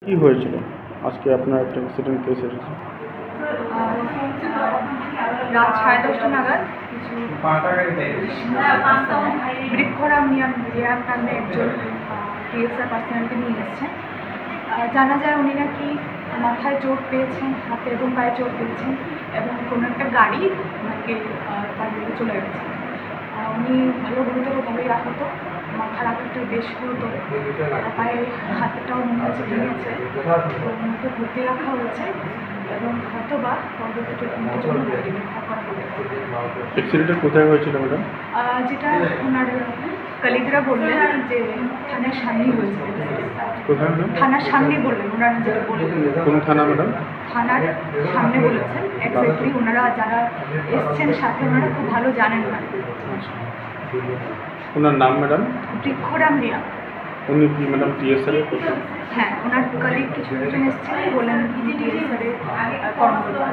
কি হয়েছিল আজকে আপনার একটা অ্যাক্সিডেন্ট কেস এসেছে? রাত 10:30 নাগাদ কিছু বৃক্ষরাম রিয়াম নামে একজন টিএসআর পার্সোনালকে নিয়ে এসেছেন। জানা যায় উনি নাকি মাথায় চোট পেয়েছেন, হাতে এবং পায়ে চোট পেয়েছেন এবং কোনো একটা গাড়ি ওনাকে তার দিকে চলে গেছে। উনি ভালো গুরুতরভাবেই আহত, মাথার আঘাতটা বেশ গুরুতর, পায়ে হাতটাও মনে হচ্ছে ভেঙেছে, তো ওনাকে ভর্তি রাখা হয়েছে এবং হয়তো বা পরবর্তী ট্রিটমেন্টের জন্য রেফার করা হবে। অ্যাক্সিডেন্টটা কোথায় হয়েছিল ম্যাডাম? যেটা ওনার কলিগরা বললেন যে থানার সামনেই হয়েছে। কোথায় ম্যাডাম? থানার সামনেই বললেন, ওনারা যেটা বললেন। কোন থানা ম্যাডাম? থানার সামনে বলেছেন। এক্স্যাক্টলি ওনারা যারা এসছেন সাথে ওনারা খুব ভালো জানেন না। ওনার নাম ম্যাডাম? বৃক্ষরাম রিয়া। উনি কি ম্যাডাম টিএসআর এর কোথায়? হ্যাঁ, ওনার কলিগ কিছু জন এসছেন, বললেন টিএসআর এর কর্মকর্তা।